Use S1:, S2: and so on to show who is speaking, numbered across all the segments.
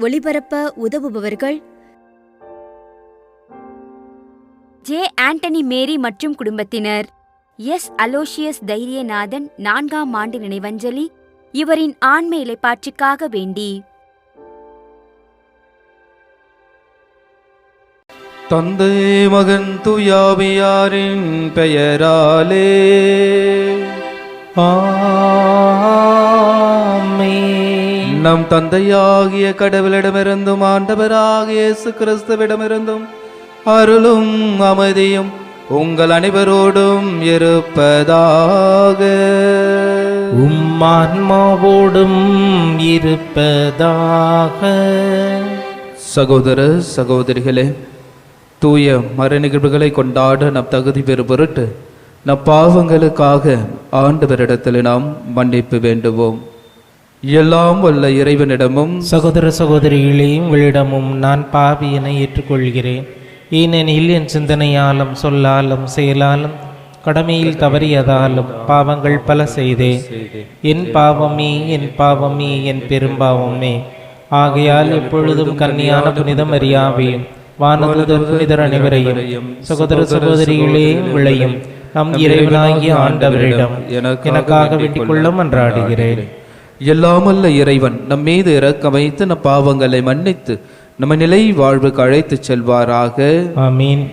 S1: ஒளிபரப்ப உதவுபவர்கள் ஜே. ஆண்டனி மேரி மற்றும் குடும்பத்தினர். எஸ். அலோசியஸ் தைரியநாதன் 4ஆம் ஆண்டு நினைவஞ்சலி. இவரின் ஆன்ம இளைப்பாற்றிக்காக வேண்டி.
S2: தந்தை மகன் தூயாவியாரின் பெயராலே ஆமென். நம் தந்தையாகிய கடவுளிடமிருந்தும் ஆண்டவராகிய இயேசு கிறிஸ்துவிடமிருந்தும் அருளும் அமைதியும் உங்கள் அனைவரோடும் இருப்பதாக.
S3: உம்மான்மாவோடும் இருப்பதாக.
S2: சகோதர சகோதரிகளே, தூய மறை நிகழ்வுகளை கொண்டாட நம் தகுதி பெறு பொருட்டு நம் பாவங்களுக்காக ஆண்டவரிடத்தில் நாம் மன்னிப்பு வேண்டுவோம். எல்லாம் வல்ல இறைவனிடமும்
S3: சகோதர சகோதரிகளே, உங்களிடமும் நான் பாவியனை ஏற்றுக்கொள்கிறேன். ஏனெனில் என் சிந்தனையாலும் சொல்லாலும் செயலாலும் கடமையில் தவறியதாலும் பாவங்கள் பல செய்தேன். என் பாவமே என் பாவமே என் பெரும்பாவமே. ஆகையால் எப்பொழுதும் கன்னியான புனித மரியாவையும் வானதூதர் புனிதர் அனைவரையும் சகோதர சகோதரிகளே உங்களையும் நம் இறைவனாகிய ஆண்டவரிடம் எனக்காக வேண்டிக் கொள்ள மன்றாடுகிறேன்.
S2: எல்லாமல்ல இறைவன் நம் மீது இரக்கம் வைத்து நம் பாவங்களை மன்னித்து நம்ம நிலை வாழ்வுக்கு அழைத்து செல்வாராக.
S3: ஆமீன்.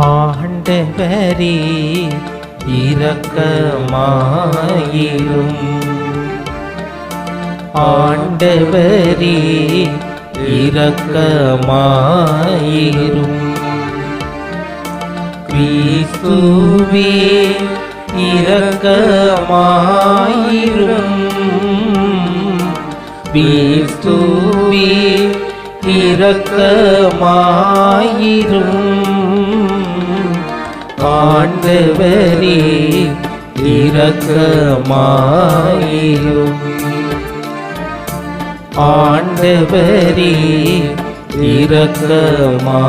S3: ஆண்டவரே இரக்கமாயிரும். ஆண்டவரே இரக்கமாயிரும். கிறிஸ்துவே இரக்கமாயிரும். கிறிஸ்துவே இரக்கமாயிரும். ஆண்டவரே இரக்கமாயிரும். ஆண்டவரே இரக்கமாயிரும்.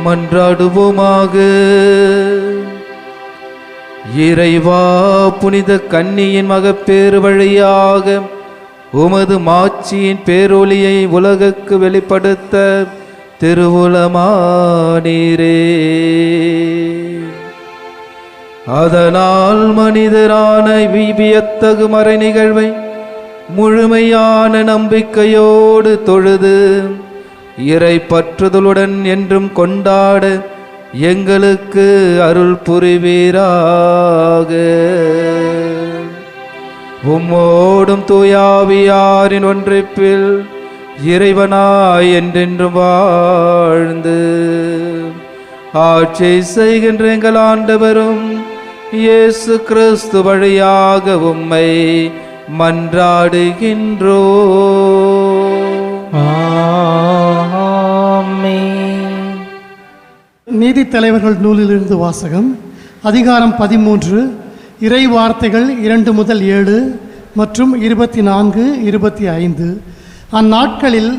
S2: மன்றாடுவோமாக. இறைவா, புனித கன்னியின் மகப்பேறு வழியாக உமது மாட்சியின் பேரொளியை உலகுக்கு வெளிப்படுத்த திருவுளமானீரே. அதனால் மனிதரான வியத்தகு மறை நிகழ்வை முழுமையான நம்பிக்கையோடு தொழுது இறை பற்றுதலுடன் என்றும் கொண்டாட எங்களுக்கு அருள் புரிவீராக. உம்மோடும் தூயாவியாரின் ஒன்றிப்பில் இறைவனாய் என்றென்றும் வாழ்ந்து ஆட்சி செய்கின்ற எங்கள் ஆண்டவரும் இயேசு கிறிஸ்து வழியாக உம்மை மன்றாடுகின்றோம்.
S3: ஆமென்.
S4: நீதித்தலைவர்கள் நூலிலிருந்து வாசகம். அதிகாரம் 13. இறை வார்த்தைகள் 2 முதல் 7 மற்றும் 24, 25. அந்நாட்களில்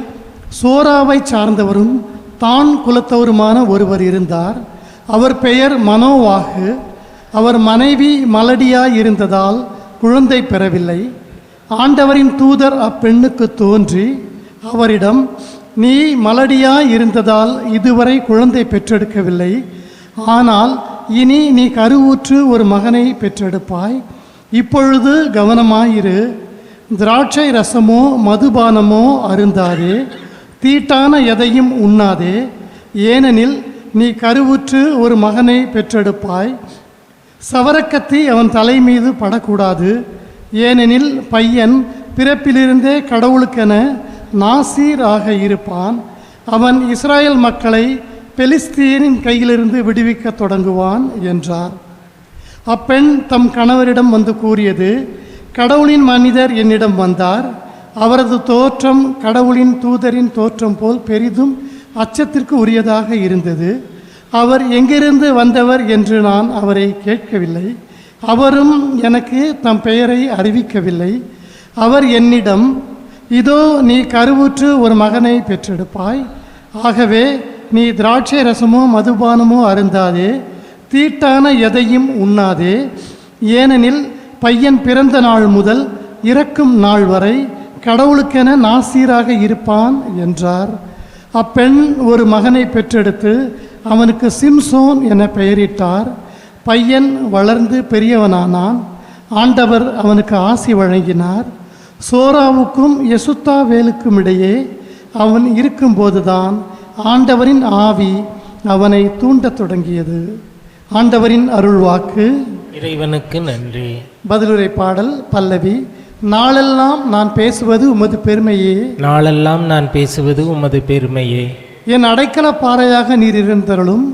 S4: சோராவை சார்ந்தவரும் தான் குலத்தவருமான ஒருவர் இருந்தார். அவர் பெயர் மனோவாகு. அவர் மனைவி மலடியாய் இருந்ததால் குழந்தை பெறவில்லை. ஆண்டவரின் தூதர் அப்பெண்ணுக்கு தோன்றி அவரிடம், நீ மலடியாய் இருந்ததால் இதுவரை குழந்தை பெற்றெடுக்கவில்லை. ஆனால் இனி நீ கருவுற்று ஒரு மகனை பெற்றெடுப்பாய். இப்பொழுது கவனமாயிரு. திராட்சை ரசமோ மதுபானமோ அருந்தாதே. தீட்டான எதையும் உண்ணாதே. ஏனெனில் நீ கருவுற்று ஒரு மகனை பெற்றெடுப்பாய். சவரக்கத்தி அவன் தலை மீது படக்கூடாது. ஏனெனில் பையன் பிறப்பிலிருந்தே கடவுளுக்கென நாசீர் ஆக இருப்பான். அவன் இஸ்ராயல் மக்களை பெலிஸ்தீனின் கையிலிருந்து விடுவிக்க தொடங்குவான் என்றார். அப்பெண் தம் கணவரிடம் வந்து கூறியது, கடவுளின் மனிதர் என்னிடம் வந்தார். அவரது தோற்றம் கடவுளின் தூதரின் தோற்றம் போல் பெரிதும் அச்சத்திற்கு உரியதாக இருந்தது. அவர் எங்கிருந்து வந்தவர் என்று நான் அவரை கேட்கவில்லை. அவரும் எனக்கு தம் பெயரை அறிவிக்கவில்லை. அவர் என்னிடம், இதோ நீ கருவுற்று ஒரு மகனை பெற்றெடுப்பாய். ஆகவே நீ திராட்சை ரசமோ மதுபானமோ அருந்தாதே, தீட்டான எதையும் உண்ணாதே. ஏனெனில் பையன் பிறந்த நாள் முதல் இறக்கும் நாள் வரை கடவுளுக்கென நாசீராக இருப்பான் என்றார். அப்பெண் ஒரு மகனை பெற்றெடுத்து அவனுக்கு சிம்சோன் என பெயரிட்டார். பையன் வளர்ந்து பெரியவனானான். ஆண்டவர் அவனுக்கு ஆசி வழங்கினார். சோராவுக்கும் எசுத்தாவேலுக்கும் இடையே அவன் இருக்கும்போதுதான் ஆண்டவரின் ஆவி அவனை தூண்டத் தொடங்கியது. ஆண்டவரின் அருள்வாக்கு.
S3: இறைவனுக்கு நன்றி.
S4: பதிலுரை பாடல் பல்லவி. நாளெல்லாம் நான் பேசுவது உமது பெருமையே,
S3: நாளெல்லாம் நான் பேசுவது உமது பெருமையே.
S4: என் அடைக்கல பாறையாக நீர் இருந்தருளும்,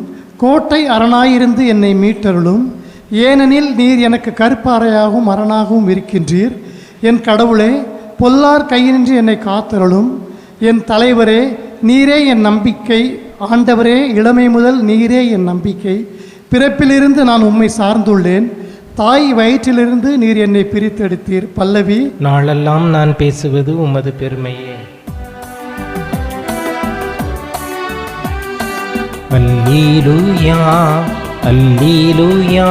S4: கோட்டை அரணாயிருந்து என்னை மீட்டருளும். ஏனெனில் நீர் எனக்கு கற்பாறையாகவும் அரணாகவும் இருக்கின்றீர். என் கடவுளே, பொல்லார் கையினின்று என்னை காத்தருளும். என் தலைவரே, நீரே என் நம்பிக்கை. ஆண்டவரே, இளமை முதல் நீரே என் நம்பிக்கை. பிறப்பிலிருந்து நான் உம்மை சார்ந்துள்ளேன். தாய் வயிற்றிலிருந்து நீர் என்னை பிரித்தெடுத்தீர். பல்லவி.
S3: நாளெல்லாம் நான் பேசுவது உமது பெருமையே. அல்லேலூயா அல்லேலூயா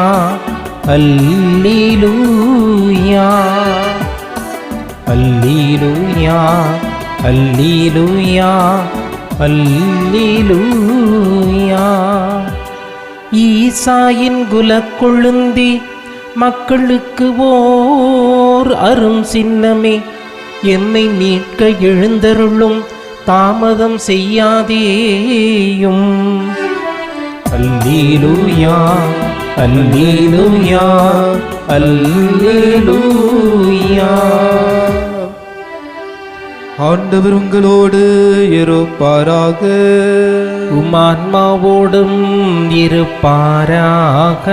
S3: அல்லேலூயா அல்லேலூயா அல்லேலூயா அல்லேலூயா. ஈசாயின் குலக்கொழுந்தி, மக்களுக்கு ஓர் அரும் சின்னமே, எம்மை மீட்க எழுந்தருளும், தாமதம் செய்யாதேயும். அல்லேலூயா அல்லேலூயா அல்லேலூயா.
S2: ஆண்டவர் உங்களோடு இருப்பாராக.
S3: உமான்மாவோடும் இருப்பாராக.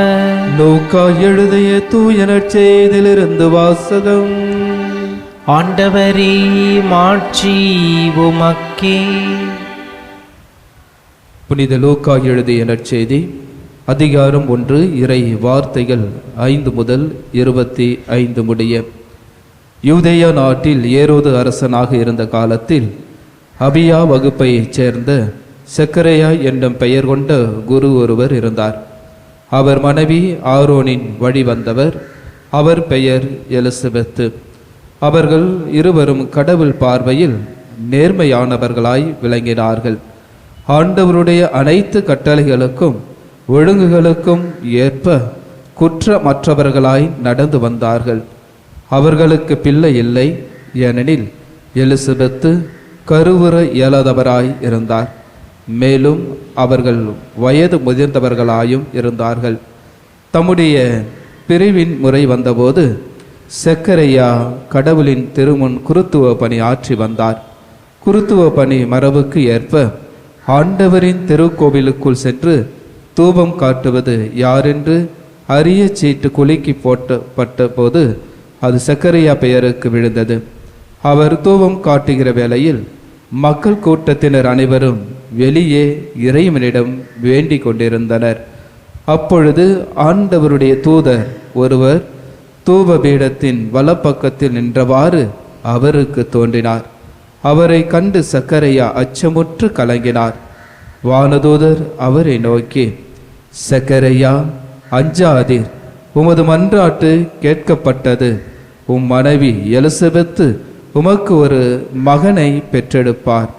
S2: லூக்கா எழுதிய தூய நற்செய்தியிலிருந்து வாசகம்.
S3: ஆண்டவரே, மாட்சி உமக்கே.
S2: புனித லூக்கா எழுதிய நற்செய்தி அதிகாரம் 1, இறை வார்த்தைகள் 5 முதல் 25 முடிய. யூதேயா நாட்டில் ஏரோது அரசனாக இருந்த காலத்தில் அபியா வகுப்பையைச் சேர்ந்த செக்கரையா என்னும் பெயர் கொண்ட குரு ஒருவர் இருந்தார். அவர் மனைவி ஆரோனின் வழி வந்தவர். அவர் பெயர் எலிசபெத்து. அவர்கள் இருவரும் கடவுள் பார்வையில் நேர்மையானவர்களாய் விளங்கினார்கள். ஆண்டவருடைய அனைத்து கட்டளைகளுக்கும் ஒழுங்குகளுக்கும் ஏற்ப குற்றமற்றவர்களாய் நடந்து வந்தார்கள். அவர்களுக்கு பிள்ளை இல்லை, ஏனெனில் எலிசபெத்து கருவுற இயலாதவராய் இருந்தார். மேலும் அவர்கள் வயது முதிர்ந்தவர்களாயும் இருந்தார்கள். தம்முடைய பிரிவின் முறை வந்தபோது செக்கரையா கடவுளின் திருமுன் குருத்துவ பணி ஆற்றி வந்தார். குருத்துவ பணி மரபுக்கு ஏற்ப ஆண்டவரின் திருக்கோவிலுக்குள் சென்று தூபம் காட்டுவது யாரென்று அரிய சீட்டு குலுக்கி போட்டப்பட்ட போது அது செக்கரையா பெயருக்கு விழுந்தது. அவர் தூபம் காட்டுகிற வேளையில் மக்கள் கூட்டத்தினர் அனைவரும் வெளியே இறைவனிடம் வேண்டிக் கொண்டிருந்தனர். அப்பொழுது ஆண்டவருடைய தூதர் ஒருவர் தூப பீடத்தின் வலப்பக்கத்தில் நின்றவாறு அவருக்கு தோன்றினார். அவரை கண்டு சக்கரையா அச்சமுற்று கலங்கினார். வானதூதர் அவரை நோக்கி, சக்கரையா, அஞ்சாதீர், உமது மன்றாட்டு கேட்கப்பட்டது. உம் மனைவி எலிசபெத்து உமக்கு ஒரு மகனை பெற்றெடுப்பார்.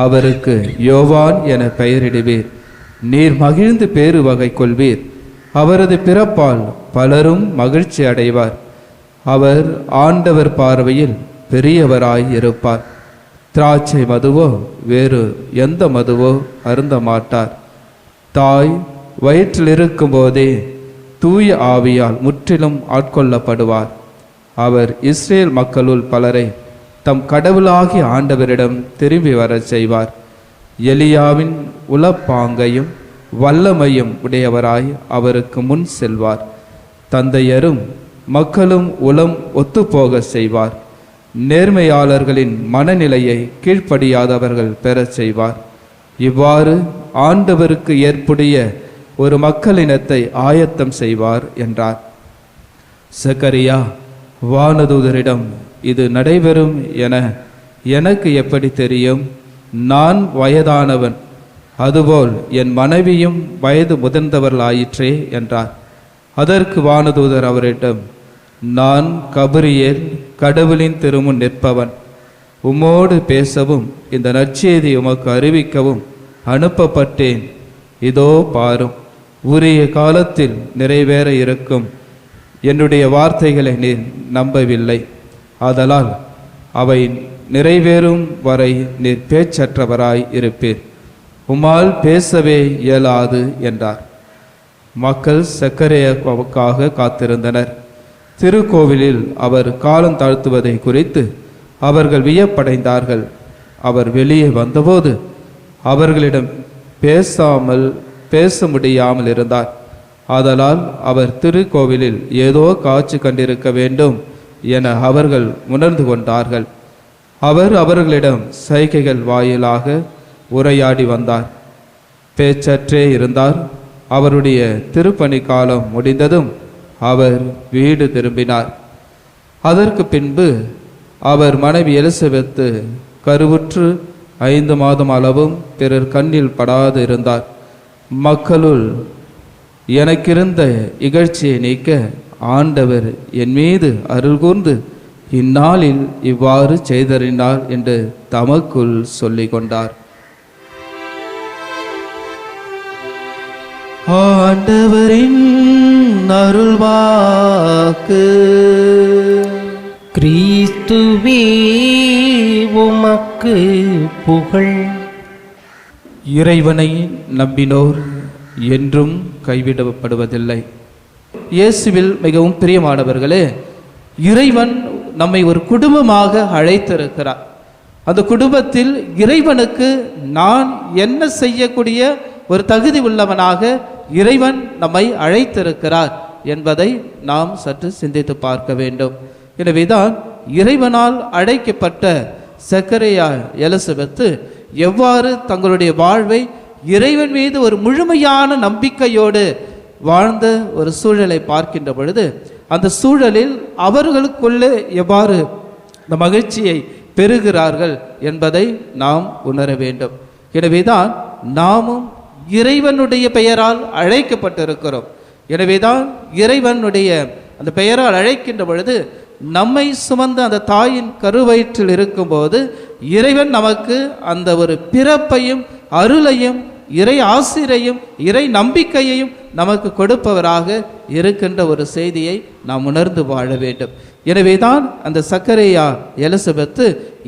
S2: அவருக்கு யோவான் என பெயரிடுவீர். நீர் மகிழ்ந்து பேறு வகை கொள்வீர். அவரது பிறப்பால் பலரும் மகிழ்ச்சி அடைவார். அவர் ஆண்டவர் பார்வையில் பெரியவராய் இருப்பார். திராட்சை மதுவோ வேறு எந்த மதுவோ அருந்த மாட்டார். தாய் வயிற்றில் இருக்கும்போதே தூய ஆவியால் முற்றிலும் ஆட்கொள்ளப்படுவார். அவர் இஸ்ரேல் மக்களுள் பலரை தம் கடவுளாகிய ஆண்டவரிடம் திரும்பி வரச் செய்வார். எலியாவின் உளப்பாங்கையும் வல்லமையும் உடையவராய் அவருக்கு முன் செல்வார். தந்தையரும் மக்களும் உளம் ஒத்துப்போக செய்வார். நேர்மையாளர்களின் மனநிலையை கீழ்ப்படியாதவர்கள் பெறச் செய்வார். இவ்வாறு ஆண்டவருக்கு ஏற்புடைய ஒரு மக்களினத்தை ஆயத்தம் செய்வார் என்றார். சக்கரியா வானதூதரிடம் இது நடைபெறும் என எனக்கு எப்படி தெரியும்? நான் வயதானவன், அதுபோல் என் மனைவியும் வயது முதிர்ந்தவர்களாயிற்றே என்றார். அதற்கு வானதூதர் அவரிடம், நான் கபிரியேல், கடவுளின் திருமுன் நிற்பவன். உம்மோடு பேசவும் இந்த நற்செய்தி உமக்கு அறிவிக்கவும் அனுப்பப்பட்டேன். இதோ பாரும், உரிய காலத்தில் நிறைவேற இருக்கும் என்னுடைய வார்த்தைகளை நீர் நம்பவில்லை. ஆதலால் அவை நிறைவேறும் வரை நீர் பேச்சற்றவராய் இருப்பீர். உம்மால் பேசவே இயலாது என்றார். மக்கள் சக்கரையாவுக்காக காத்திருந்தனர். திருக்கோவிலில் அவர் காலம் தாழ்த்துவதை குறித்து அவர்கள் வியப்படைந்தார்கள். அவர் வெளியே வந்தபோது அவர்களிடம் பேச முடியாமல் இருந்தார். ஆதலால் அவர் திருக்கோவிலில் ஏதோ காட்சி கண்டிருக்க வேண்டும் என அவர்கள் உணர்ந்து கொண்டார்கள். அவர் அவர்களிடம் சைகைகள் வாயிலாக உரையாடி வந்தார். பேச்சற்றே இருந்தார். அவருடைய திருப்பணி காலம் முடிந்ததும் அவர் வீடு திரும்பினார். அதற்கு பின்பு அவர் மனைவி எலிசபெத்து கருவுற்று 5 மாதம் அளவும் பிறர் கண்ணில் படாது இருந்தார். மக்களுள் எனக்கிருந்த இகழ்ச்சியை நீக்க ஆண்டவர் என் மீது அருள் கூர்ந்து இந்நாளில் இவ்வாறு செய்தறினார் என்று தமக்குள் சொல்லிக் கொண்டார். ஆண்டவரின் அருள்வாக்கு.
S3: கிறிஸ்துவே உமக்கு புகழ்.
S2: இறைவனை நம்பினோர் என்றும் கைவிடப்படுவதில்லை. இயேசுவில் மிகவும் பிரியமானவர்களே, இறைவன் நம்மை ஒரு குடும்பமாக அழைத்திருக்கிறார். அந்த குடும்பத்தில் இறைவனுக்கு நான் என்ன செய்யக்கூடிய ஒரு தகுதி உள்ளவனாக இறைவன் நம்மை அழைத்திருக்கிறார் என்பதை நாம் சற்று சிந்தித்து பார்க்க வேண்டும். எனவேதான் இறைவனால் அழைக்கப்பட்ட சக்கரையா எலிசபெத்து எவ்வாறு தங்களுடைய வாழ்வை இறைவன் மீது ஒரு முழுமையான நம்பிக்கையோடு வாழ்ந்த ஒரு சூழலை பார்க்கின்ற பொழுது, அந்த சூழலில் அவர்களுக்குள்ளே எவ்வாறு இந்த மகிழ்ச்சியை பெறுகிறார்கள் என்பதை நாம் உணர வேண்டும். எனவேதான் நாமும் இறைவனுடைய பெயரால் அழைக்கப்பட்டிருக்கிறோம். எனவேதான் இறைவனுடைய அந்த பெயரால் அழைக்கின்ற பொழுது நம்மை சுமந்த அந்த தாயின் கருவயிற்றில் இருக்கும்போது இறைவன் நமக்கு அந்த ஒரு பிறப்பையும் அருளையும் இறை ஆசிரையும் இறை நம்பிக்கையையும் நமக்கு கொடுப்பவராக இருக்கின்ற ஒரு செய்தியை நாம் உணர்ந்து வாழ வேண்டும். எனவேதான் அந்த சக்கரையா எலிசபெத்து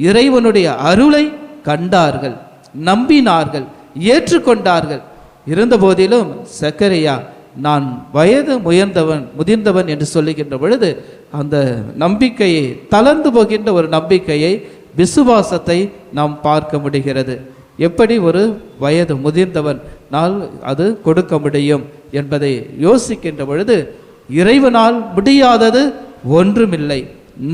S2: இறைவனுடைய அருளை கண்டார்கள், நம்பினார்கள், ஏற்றுக்கொண்டார்கள். இருந்த போதிலும் சக்கரையா நான் வயது முதிர்ந்தவன் என்று சொல்லுகின்ற பொழுது அந்த நம்பிக்கையை, தளர்ந்து போகின்ற ஒரு நம்பிக்கையை, விசுவாசத்தை நாம் பார்க்க முடிகிறது. எப்படி ஒரு வயது முதிர்ந்தவனால் அது கொடுக்க முடியும் என்பதை யோசிக்கின்ற பொழுது இறைவனால் முடியாதது ஒன்றுமில்லை.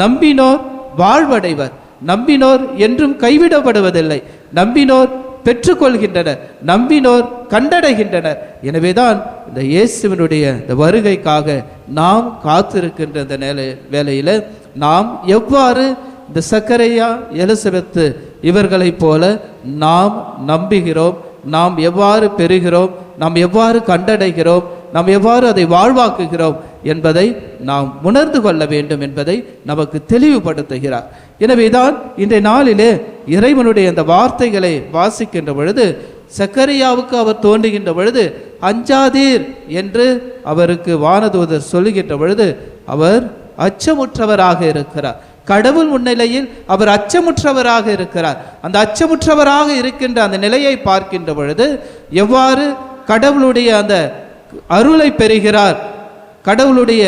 S2: நம்பினோர் வாழ்வடைவர், நம்பினோர் என்றும் கைவிடப்படுவதில்லை, நம்பினோர் பெற்றுக்கொள்கின்றனர், நம்பினோர் கண்டடைகின்றனர். எனவேதான் இந்த இயேசுவினுடைய இந்த வருகைக்காக நாம் காத்திருக்கின்ற இந்த வேளையில் நாம் எவ்வாறு இந்த சக்கரையா எலிசபெத்து இவர்களைப் போல நாம் நம்புகிறோம், நாம் எவ்வாறு பெறுகிறோம், நாம் எவ்வாறு கண்டடைகிறோம், நாம் எவ்வாறு அதை வாழ்வாக்குகிறோம் என்பதை நாம் உணர்ந்து கொள்ள வேண்டும் என்பதை நமக்கு தெளிவுபடுத்துகிறார். எனவேதான் இன்றைய நாளிலே இறைவனுடைய அந்த வார்த்தைகளை வாசிக்கின்ற பொழுது சக்கரியாவுக்கு அவர் தோன்றுகின்ற பொழுது அஞ்சாதீர் என்று அவருக்கு வானதூதர் சொல்லுகின்ற பொழுது அவர் அச்சமுற்றவராக இருக்கிறார். கடவுள் முன்னிலையில் அவர் அச்சமுற்றவராக இருக்கிறார். அந்த அச்சமுற்றவராக இருக்கின்ற அந்த நிலையை பார்க்கின்ற பொழுது எவ்வாறு கடவுளுடைய அந்த அருளை பெறுகிறார், கடவுளுடைய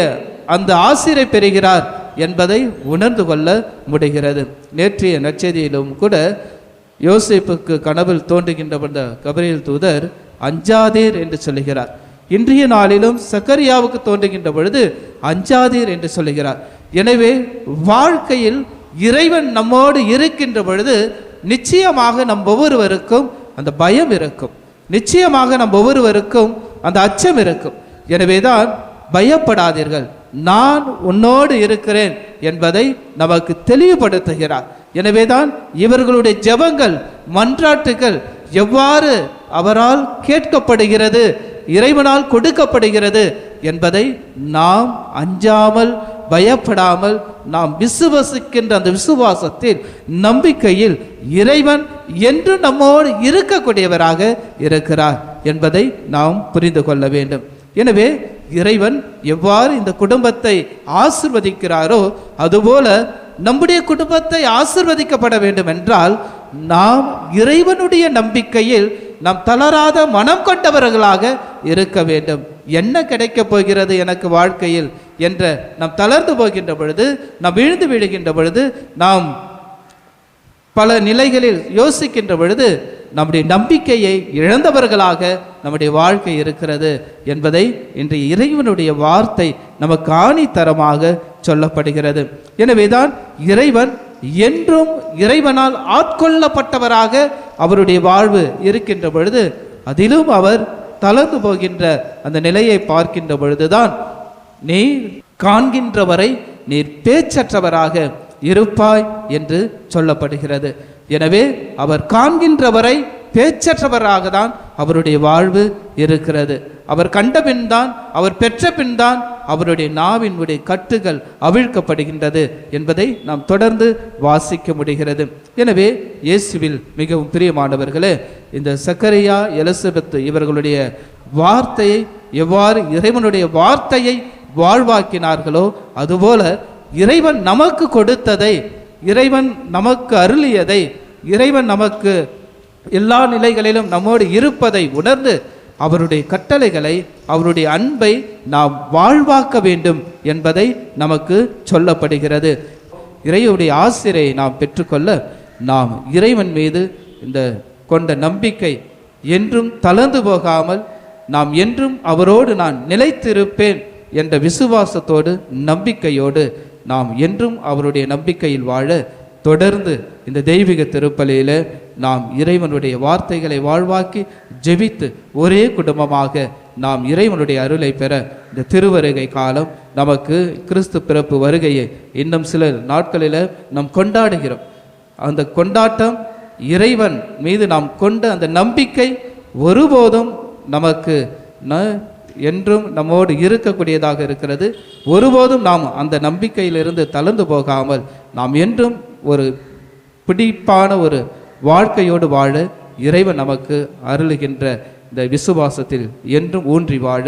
S2: அந்த ஆசிரை பெறுகிறார் என்பதை உணர்ந்து கொள்ள முடிகிறது. நேற்றைய நற்செய்தியிலும் கூட யோசேப்புக்கு கனவில் தோன்றுகின்ற கபிரியேல் தூதர் அஞ்சாதீர் என்று சொல்லுகிறார். இன்றைய நாளிலும் சக்கரியாவுக்கு தோன்றுகின்ற பொழுது அஞ்சாதீர் என்று சொல்லுகிறார். எனவே வாழ்க்கையில் இறைவன் நம்மோடு இருக்கின்ற பொழுது நிச்சயமாக நம் ஒவ்வொருவருக்கும் அந்த பயம் இருக்கும், நிச்சயமாக நம் ஒவ்வொருவருக்கும் அந்த அச்சம் இருக்கும். எனவேதான் பயப்படாதீர்கள், நான் உன்னோடு இருக்கிறேன் என்பதை நமக்கு தெளிவுபடுத்துகிறார். எனவேதான் இவர்களுடைய ஜெபங்கள், மன்றாட்டுகள் எவ்வாறு அவரால் கேட்கப்படுகிறது, இறைவனால் கொடுக்கப்படுகிறது என்பதை நாம் அஞ்சாமல் பயப்படாமல் நாம் விசுவாசிக்கின்ற அந்த விசுவாசத்தில், நம்பிக்கையில் இறைவன் என்று நம்மோடு இருக்கக்கூடியவராக இருக்கிறார் என்பதை நாம் புரிந்து கொள்ள வேண்டும். எனவே இறைவன் எவ்வாறு இந்த குடும்பத்தை ஆசிர்வதிக்கிறாரோ அதுபோல நம்முடைய குடும்பத்தை ஆசிர்வதிக்கப்பட வேண்டும் என்றால் நாம் இறைவனுடைய நம்பிக்கையில் நாம் தளராத மனம் கொண்டவர்களாக இருக்க வேண்டும். என்ன கிடைக்கப் போகிறது எனக்கு வாழ்க்கையில் என்ற நாம் தளர்ந்து போகின்ற பொழுது, நாம் விழுந்து விடுகின்ற பொழுது, நாம் பல நிலைகளில் யோசிக்கின்ற பொழுது நம்முடைய நம்பிக்கையை இழந்தவர்களாக நம்முடைய வாழ்க்கை இருக்கிறது என்பதை இன்றைய இறைவனுடைய வார்த்தை நமக்கு ஆணித்தரமாக சொல்லப்படுகிறது. எனவேதான் இறைவன் என்றும் இறைவனால் ஆட்கொள்ளப்பட்டவராக அவருடைய வாழ்வு இருக்கின்ற பொழுது, அதிலும் அவர் தளர்ந்து போகின்ற அந்த நிலையை பார்க்கின்ற பொழுதுதான் நீர் காண்கின்றவரை நீர் பேச்சற்றவராக இருப்பாய் என்று சொல்லப்படுகிறது. எனவே அவர் காண்கின்றவரை பேச்சற்றவராக தான் அவருடைய வாழ்வு இருக்கிறது. அவர் கண்ட பின் தான், அவர் பெற்ற பின் தான் அவருடைய நாவினுடைய கட்டுகள் அவிழ்க்கப்படுகின்றது என்பதை நாம் தொடர்ந்து வாசிக்க முடிகிறது. எனவே இயேசுவில் மிகவும் பிரியமானவர்களே, இந்த சக்கரியா, எலிசபெத் இவர்களுடைய வார்த்தையை எவ்வாறு இறைவனுடைய வார்த்தையை வாழ்வாக்கினார்களோ அதுபோல இறைவன் நமக்கு கொடுத்ததை, இறைவன் நமக்கு அருளியதை, இறைவன் நமக்கு எல்லா நிலைகளிலும் நம்மோடு இருப்பதை உணர்ந்து அவருடைய கட்டளைகளை, அவருடைய அன்பை நாம் வாழ்வாக்க வேண்டும் என்பதை நமக்கு சொல்லப்படுகிறது. இறைவனுடைய ஆசிரியை நாம் பெற்றுக்கொள்ள நாம் இறைவன் மீது இந்த கொண்ட நம்பிக்கை என்றும் தளர்ந்து போகாமல், நாம் என்றும் அவரோடு நான் நிலைத்திருப்பேன் என்ற விசுவாசத்தோடு, நம்பிக்கையோடு நாம் என்றும் அவருடைய நம்பிக்கையில் வாழ தொடர்ந்து இந்த தெய்வீக திருப்பலியில நாம் இறைவனுடைய வார்த்தைகளை வாழ்வாக்கி ஜெபித்து ஒரே குடும்பமாக நாம் இறைவனுடைய அருளை பெற இந்த திருவருகை காலம் நமக்கு கிறிஸ்து பிறப்பு வருகையை இன்னும் சில நாட்களில் நாம் கொண்டாடுகிறோம். அந்த கொண்டாட்டம் இறைவன் மீது நாம் கொண்ட அந்த நம்பிக்கை ஒருபோதும் நமக்கு என்றும் நம்மோடு இருக்கக்கூடியதாக இருக்கிறது. ஒருபோதும் நாம் அந்த நம்பிக்கையிலிருந்து தளர்ந்து போகாமல் நாம் என்றும் ஒரு பிடிப்பான ஒரு வாழ்க்கையோடு வாழ இறைவன் நமக்கு அருளுகின்ற இந்த விசுவாசத்தில் என்றும் ஊன்றி வாழ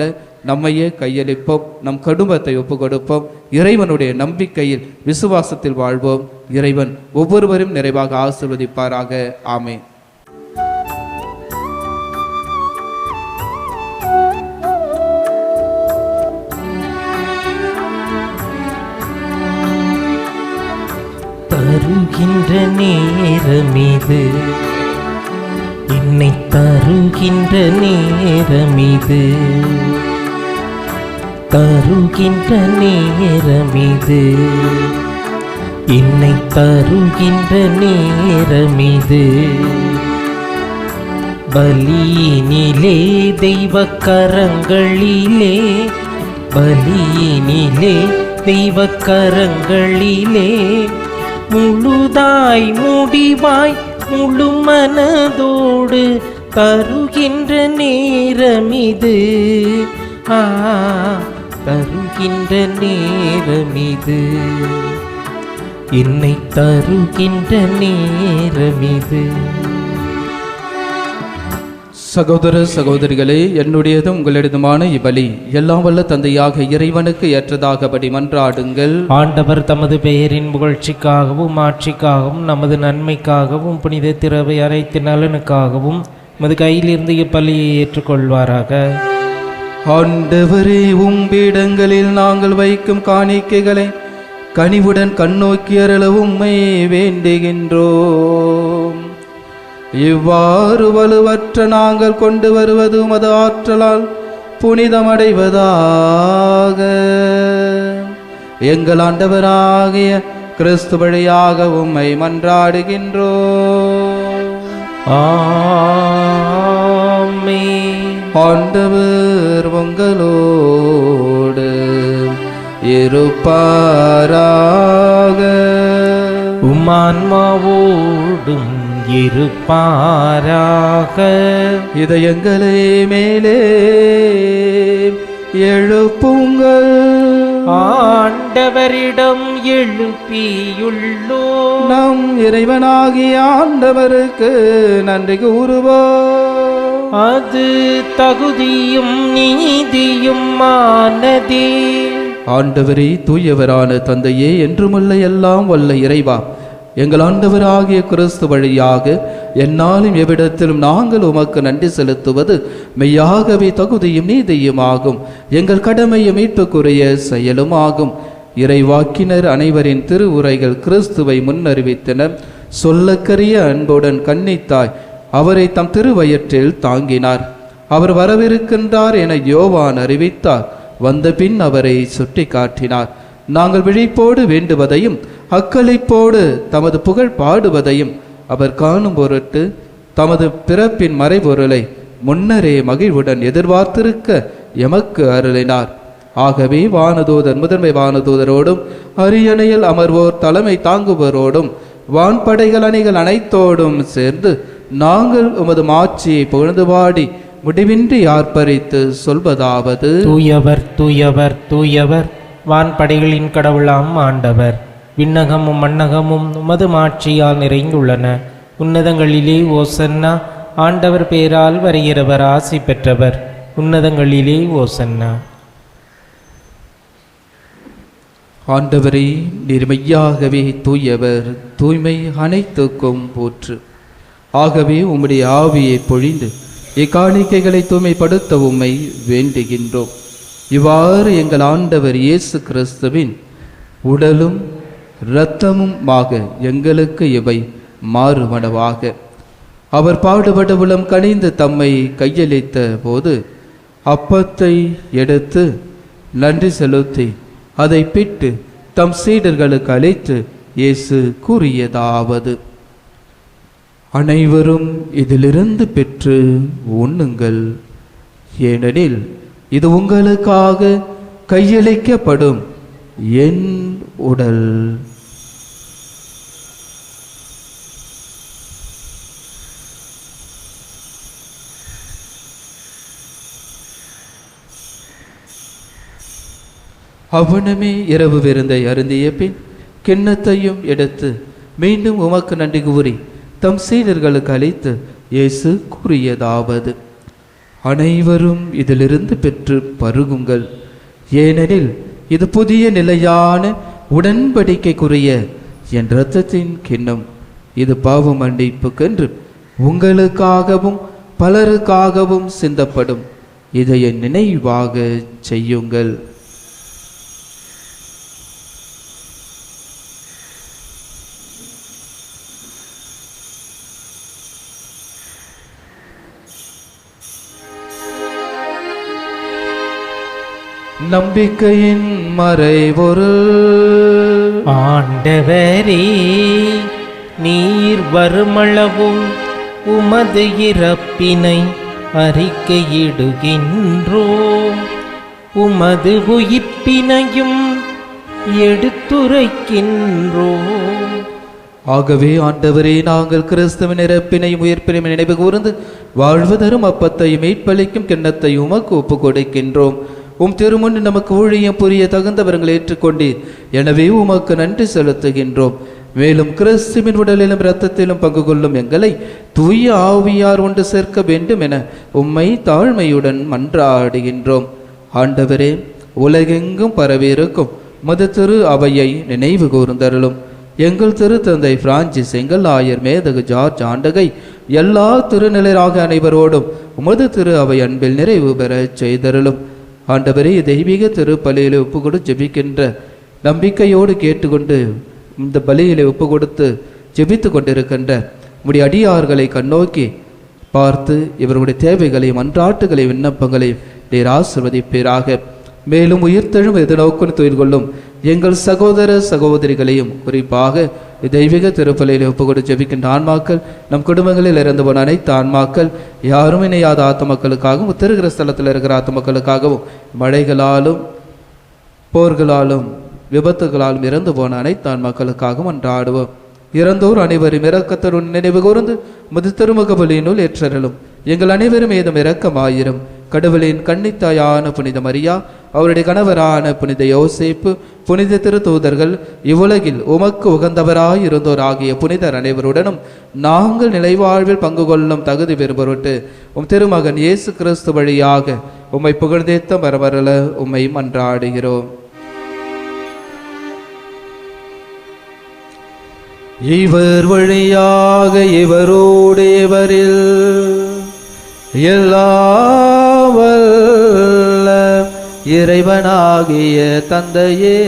S2: நம்மையே கையளிப்போம், நம் குடும்பத்தை ஒப்பு கொடுப்போம், இறைவனுடைய நம்பிக்கையில் விசுவாசத்தில் வாழ்வோம். இறைவன் ஒவ்வொருவரும் நிறைவாக ஆசீர்வதிப்பாராக. ஆமென்.
S3: தருகின்ற நேரமிது, என்னை தருகின்ற நேரமிது, தருகின்ற நேரமிது, என்னை தருகின்ற நேரமிது. பலியினிலே தெய்வக் கரங்களிலே, பலியினிலே தெய்வக் கரங்களிலே முழுதாய் முடிவாய் முழு மனதோடு தருகின்ற நேரமிது. தருகின்ற நேரமிது, என்னை தருகின்ற நேரமிது.
S2: சகோதர சகோதரிகளே, என்னுடையதும் உங்களிடதுமான இவ்வழி எல்லாம் வல்ல தந்தையாக இறைவனுக்கு ஏற்றதாகபடி மன்றாடுங்கள்.
S3: ஆண்டவர் தமது பெயரின் புகழ்ச்சிக்காகவும் ஆட்சிக்காகவும் நமது நன்மைக்காகவும் புனித திரவை அனைத்து நலனுக்காகவும் நமது கையிலிருந்து இப்பலியை ஏற்றுக்கொள்வாராக.
S2: ஆண்டவரே, உம்பிடங்களில் நாங்கள் வைக்கும் காணிக்கைகளை கனிவுடன் கண்ணோக்கி அருள உம்மை வேண்டுகின்றோம். இவ்வாறு வலுவற்ற நாங்கள் கொண்டு வருவது உமது ஆற்றலால் புனிதமடைவதாக. எங்கள் ஆண்டவராகிய கிறிஸ்து வழியாக உம்மை மன்றாடுகின்றோம்.
S3: ஆமென்.
S2: ஆண்டவர் உங்களோடு இருப்பாராக.
S3: உம்மான்மாவோடும் இருப்பாராக.
S2: இதயங்களே மேலே எழுப்புங்கள்,
S3: ஆண்டவரிடம் எழுப்பியுள்ளோ.
S2: நம் இறைவனாகிய ஆண்டவருக்கு நன்றி கூறுவோம்.
S3: அது தகுதியும் நீதியுமானதே.
S2: ஆண்டவரே, தூயவரான தந்தையே, என்றுமுள்ள எல்லாம் வல்ல இறைவா, எங்கள் ஆண்டவராகிய கிறிஸ்து வழியாக எந்நாளும் எவ்விடத்திலும் நாங்கள் உமக்கு நன்றி செலுத்துவது மெய்யாகவே தகுதியும் நீதியுமாகும், எங்கள் கடமையும் மீட்புக்குரிய செயலுமாகும். இறைவாக்கினர் அனைவரின் திருவுரைகள் கிறிஸ்துவை முன்னறிவித்தன. சொல்லக்கரிய அன்புடன் கன்னித்தாய் அவரை தம் திருவயிற்றில் தாங்கினார். அவர் வரவிருக்கின்றார் என யோவான் அறிவித்தார். வந்த பின் அவரை சுட்டி காட்டினார். நாங்கள் விழிப்போடு வேண்டுவதையும் அக்களிப்போடு தமது புகழ் பாடுவதையும் அவர் காணும் பொருட்டு தமது பிறப்பின் மறைபொருளை முன்னரே மகிழ்வுடன் எதிர்பார்த்திருக்க எமக்கு அருளினார். ஆகவே வானதூதர் முதன்மை வானதூதரோடும் அரியணையில் அமர்வோர் தலைமை தாங்குவோரோடும் வான்படைகள் அணிகள் அனைத்தோடும் சேர்ந்து நாங்கள் உமது மாட்சியை புகழ்ந்து பாடி முடிவின்றி ஆர்ப்பரித்து சொல்வதாவது:
S3: தூயவர் தூயவர் தூயவர், வான்படைகளின் கடவுளாம் ஆண்டவர். விண்ணகமும் மண்ணகமும் உமது மாட்சியால் நிறைந்துள்ளன. உன்னதங்களிலே ஓசன்னா. ஆண்டவர் பேரால் வருகிறவர் ஆசி பெற்றவர். உன்னதங்களிலே ஓசன்னா.
S2: ஆண்டவரே, நீர் மெய்யாகவே தூயவர், தூய்மை அனைத்துக்கும் போற்று. ஆகவே உம்முடைய ஆவியை பொழிந்து இக்காணிக்கைகளை தூய்மைப்படுத்த உம்மை வேண்டுகின்றோம். இவ்வாறு எங்கள் ஆண்டவர் இயேசு கிறிஸ்துவின் உடலும் இரத்தமுமாக எங்களுக்கு இவை மாறுமனவாக. அவர் பாடுபட உளம் கனிந்து தம்மை கையளித்த போது அப்பத்தை எடுத்து நன்றி செலுத்தி அதை பிட்டு தம் சீடர்களுக்கு அளித்து இயேசு கூறியதாவது: அனைவரும் இதிலிருந்து பெற்று உண்ணுங்கள், ஏனெனில் இது உங்களுக்காக கையளிக்கப்படும் என் உடல். அவனுமே இரவு விருந்தை அருந்திய பின் கிண்ணத்தையும் எடுத்து மீண்டும் உமக்கு நன்றி கூறி தம் சீடர்களுக்கு அளித்து இயேசு கூறியதாவது: அனைவரும் இதிலிருந்து பெற்று பருகுங்கள், ஏனெனில் இது புதிய நிலையான உடன்படிக்கைக்குரிய என் இரத்தத்தின் கிண்ணம். இது பாவ மன்னிப்புக்கென்று உங்களுக்காகவும் பலருக்காகவும் சிந்தப்படும். இதை என் நினைவாக செய்யுங்கள். நம்பிக்கையின் மறைபொருள்.
S3: ஆண்டவரே, நீர் வருமளவும் உமது இறப்பினை அறிக்கையிடுகின்றோம், உமது உயிர்ப்பினையும் எடுத்துரைக்கின்றோம்.
S2: ஆகவே ஆண்டவரே, நாங்கள் கிறிஸ்துவின் இறப்பினையும் உயிர்ப்பினையும் நினைவு கூர்ந்து வாழ்வு தரும் அப்பத்தையும் மீட்பளிக்கும் கிண்ணத்தையும் உமக்கு ஒப்புக் கொடுக்கின்றோம். உம் திருமுன் நமக்கு ஊழியம் புரிய தகுந்தவர்களை ஏற்றுக்கொண்டீர். எனவே உமக்கு நன்றி செலுத்துகின்றோம். மேலும் கிறிஸ்துவின் உடலிலும் இரத்தத்திலும் பங்கு கொள்ளும் எங்களை தூய ஆவியார் ஒன்று சேர்க்க வேண்டும் என உம்மை தாழ்மையுடன் மன்றாடுகின்றோம். ஆண்டவரே, உலகெங்கும் பரவியிருக்கும் மது திரு அவையை நினைவு கூர்ந்தருளும். எங்கள் திருத்தந்தை பிரான்சிஸ், எங்கள் ஆயர் மேதகு ஜார்ஜ் ஆண்டகை, எல்லா திருநிலையாக அனைவரோடும் உமது திரு அவை அன்பில் நிறைவு பெற செய்தருளும். ஆண்டவரே, தெய்வீக திருப்பலியில் ஒப்பு கொடு ஜெபிக்கின்ற நம்பிக்கையோடு கேட்டுக்கொண்டு இந்த பலியிலே ஒப்பு கொடுத்து ஜெபித்து கொண்டிருக்கின்ற உம்முடைய அடியார்களை கண்ணோக்கி பார்த்து இவருடைய தேவைகளையும் அன்றாட்டுகளையும் விண்ணப்பங்களையும் நீர் ஆசீர்வதிப்பீராக. மேலும் உயிர்த்தெழும் எதிர்நோக்குன்னு துயில் கொள்ளும் எங்கள் சகோதர சகோதரிகளையும் குறிப்பாக தெய்வீக திருப்பலியில் ஒப்புக்கொடு ஜெபிக்கின்ற ஆன்மாக்கள், நம் குடும்பங்களில் இறந்து போன அனைத்து ஆன்மாக்கள், யாரும் இணையாத ஆத்மக்களுக்காகவும் உத்தருகிற ஸ்தலத்தில் இருக்கிற ஆத்மக்களுக்காகவும், மழைகளாலும் போர்களாலும் விபத்துகளாலும் இறந்து போன அனைத்து ஆன்மாக்களுக்காகவும் அன்றாடுவோம். இறந்தோர் அனைவரும் இரக்கத்துடன் நினைவு கூர்ந்து முது திருமுக பலியினுள் ஏற்றருளும். எங்கள் அனைவரும் ஏதும் இரக்கமாயிரும். கடவுளின் கன்னித்தாயான புனித மரியா, அவருடைய கணவரான புனித யோசேப்பு, புனித திருத்தூதர்கள், இவ்வுலகில் உமக்கு உகந்தவராயிருந்தோர் ஆகிய புனிதர் அனைவருடனும் நாங்கள் நிலைவாழ்வில் பங்கு கொள்ளும் தகுதி பெறும் பொருட்டு உம் திருமகன் இயேசு கிறிஸ்து வழியாக உம்மை புகழ்ந்தேத்த வரவரல உம்மை மன்றாடுகிறோம். இவர் வழியாக இவரோடு இவரில் எல்லாவல்ல இறைவனாகிய தந்தையே,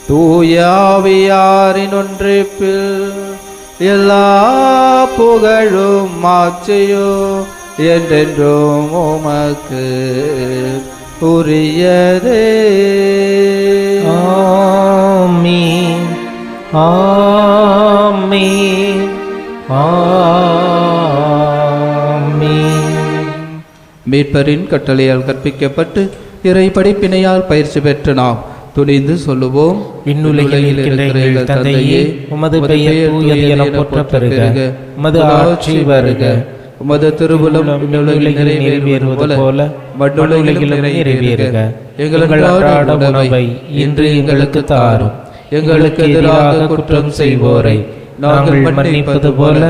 S2: தூய ஆவியாரின் ஒன்றிப்பில் எல்லா புகழும் மாட்சியோ என்றென்றும் உமக்கு உரியதே.
S3: ஆமீன் ஆமீன் ஆமீன்.
S2: மீட்பரின் கட்டளையால் கற்பிக்கப்பட்டு இறை படிப்பினையால் பயிற்சி பெற்ற நாம் துணிந்து சொல்லுவோம்.
S3: விண்ணுலகில் இருக்கின்ற எங்கள் தந்தையே, உமது பெயர் தூயது என போற்றப் பெறுக. உமது ஆட்சி வருக.
S2: உமது திருவுளம் விண்ணுலகில் நிறைவேறுவது போல மண்ணுலகிலும் நிறைவேறுக. எங்கள் அன்றாட உணவை இன்று எங்களுக்கு தாரும். எங்களுக்கு எதிராக குற்றம் செய்வோரை நாங்கள் மன்னிப்பது போல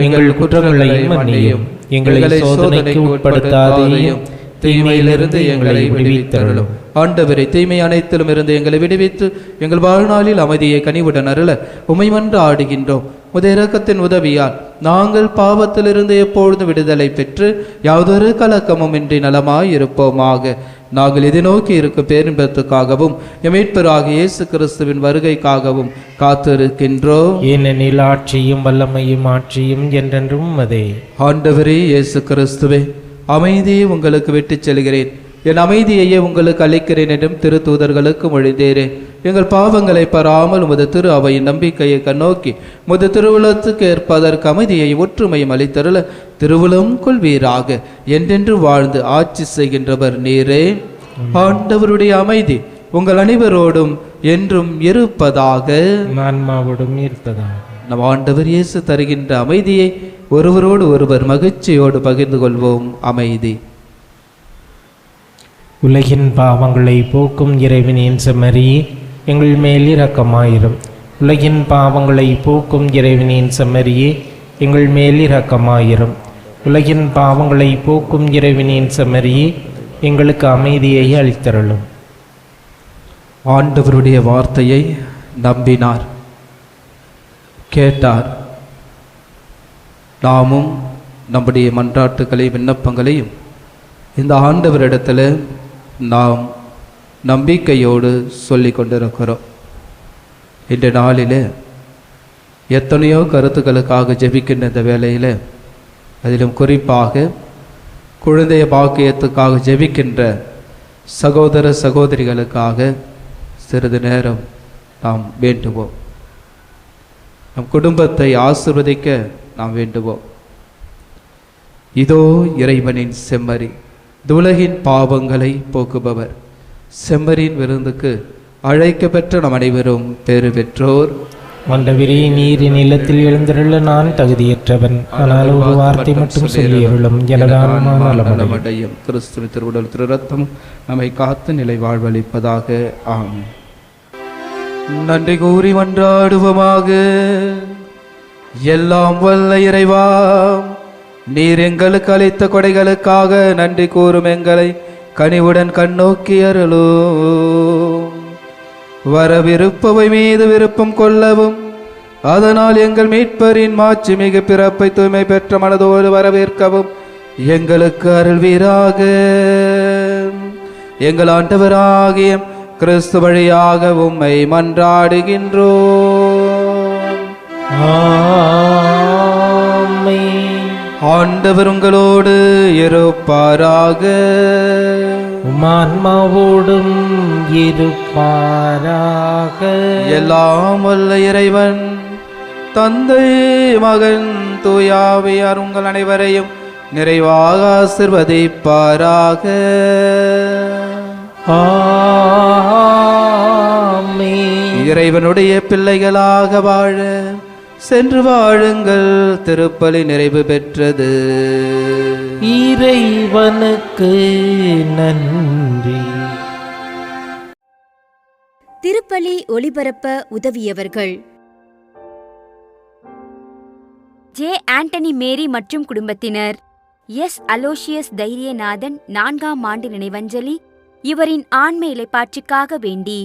S2: எங்கள் குற்றங்களையும் மன்னியும். எங்களை சோதனைக்கு உட்படுத்தாதேயும், தீமையிலிருந்து எங்களை விடுவித்தருளும். ஆண்டவரை தீமை அனைத்திலும் இருந்து எங்களை விடுவித்து எங்கள் வாழ்நாளில் அமைதியை கனிவுடன் அருள உம்மை மன்றாடுகின்றோம். உமது இரக்கத்தின் உதவியால் நாங்கள் பாவத்திலிருந்து எப்பொழுது விடுதலை பெற்று யாதொரு கலக்கமும் இன்றி நலமாயிருப்போமாக. நாங்கள் இதை நோக்கி இருக்கும் பேரின்பத்துக்காகவும் மீட்பராகிய இயேசு கிறிஸ்துவின் வருகைக்காகவும் காத்திருக்கின்றோம்.
S3: ஏனெனில் ஆட்சியும் வல்லமையும் ஆட்சியும் என்றென்றும் உமதே.
S2: ஆண்டவரே இயேசு கிறிஸ்துவே, அமைதியை உங்களுக்கு விட்டுச் செல்கிறேன், என் அமைதியையே உங்களுக்கு அளிக்கிறேன் என்றும் திரு தூதர்களுக்கு மொழிந்தேரேன். எங்கள் பாவங்களை பாராமல் உமது திரு அவையின் நம்பிக்கையை கண்ணோக்கி உமது திருவுளத்துக்கு ஏற்பதற்கு அமைதியை ஒற்றுமையும் அளித்தருள திருவுளம் கொள்வீராக. என்றென்று வாழ்ந்து ஆட்சி செய்கின்றவர் நீரே. ஆண்டவருடைய அமைதி உங்கள் அனைவரோடும் என்றும் இருப்பதாக.
S3: ஆன்மாவோடும் இருப்பதாக.
S2: நம் ஆண்டவர் இயேசு தருகின்ற அமைதியை ஒருவரோடு ஒருவர் மகிழ்ச்சியோடு பகிர்ந்து கொள்வோம். அமைதி.
S3: உலகின் பாவங்களை போக்கும் இறைவனின் செம்மறியே, எங்கள் மேல் இரக்கமாயிரும். உலகின் பாவங்களை போக்கும் இறைவனின் செம்மறியே, எங்கள் மேல் இரக்கமாயிரும். உலகின் பாவங்களை போக்கும் இறைவனின் செம்மறியே, எங்களுக்கு அமைதியை அளித்தருளும்.
S2: ஆண்டவருடைய வார்த்தையை நம்பினார், கேட்டார். நாமும் நம்முடைய மன்றாட்டுகளை விண்ணப்பங்களையும் இந்த ஆண்டவரிடத்தில் நாம் நம்பிக்கையோடு சொல்லி கொண்டிருக்கிறோம். இந்த நாளில் எத்தனையோ கருத்துக்களுக்காக ஜெபிக்கின்ற இந்த வேளையில், அதிலும் குறிப்பாக குழந்தைய பாக்கியத்துக்காக ஜெபிக்கின்ற சகோதர சகோதரிகளுக்காக சிறிது நேரம் நாம் வேண்டுவோம். நம் குடும்பத்தை ஆசீர்வதிக்க நாம் வேண்டுவோம். இதோ இறைவனின் செம்மறி, உலகின் பாவங்களை போக்குபவர். செம்மறியின் விருந்துக்கு அழைக்க பெற்ற நம் அனைவரும் பேறு பெற்றோர்.
S3: ஆண்டவரே, நீரின் நிலத்தில் எழுந்தருள நான் தகுதியற்றவன், ஆனால் ஒரு வார்த்தை மட்டும் சொல்லியருளும், எனது ஆன்மா நலமடையும்.
S2: கிறிஸ்துவின் திருவுடல் திரு ரத்தம் நம்மை காத்து நிலை வாழ்வளிப்பதாக. ஆம். நன்றி கூறி மன்றாடுவோமாக. எல்லாம் வல்ல இறைவா, நீர் எங்களுக்கு அளித்த கொடைகளுக்காக நன்றி கூறும் எங்களை கனிவுடன் கண்ணோக்கி அருளும். வரவிருப்பவை மீது விருப்பம் கொள்ளவும், அதனால் எங்கள் மீட்பரின் மாட்சி மிகு பிறப்பை தூய்மை பெற்ற மனதோடு வரவேற்கவும் எங்களுக்கு அருள்வீராக. எங்கள் ஆண்டவராகிய கிறிஸ்து வழியாக உம்மை மன்றாடுகின்றோம்.
S3: ஆமென்.
S2: ஆண்டவர் உங்களோடு இருப்பாராக.
S3: ஆன்மாவோடும் இருப்பாராக.
S2: எல்லாம் வல்ல இறைவன் தந்தை, மகன், தூய ஆவியார் உங்கள் அனைவரையும் நிறைவாக ஆசீர்வதிப்பாராக.
S3: ஆமென்.
S2: இறைவனுடைய பிள்ளைகளாக வாழ சென்று வாழுங்கள். திருப்பலி நிறைவு பெற்றது.
S3: இறைவனுக்கு நன்றி.
S1: திருப்பலி ஒளிபரப்ப உதவியவர்கள்: ஜே ஆண்டனி மேரி மற்றும் குடும்பத்தினர். எஸ் அலோஷியஸ் தைரியநாதன் 4ஆம் ஆண்டு நினைவஞ்சலி இவரின் ஆன்ம இளைப்பாற்றிக்காக வேண்டி.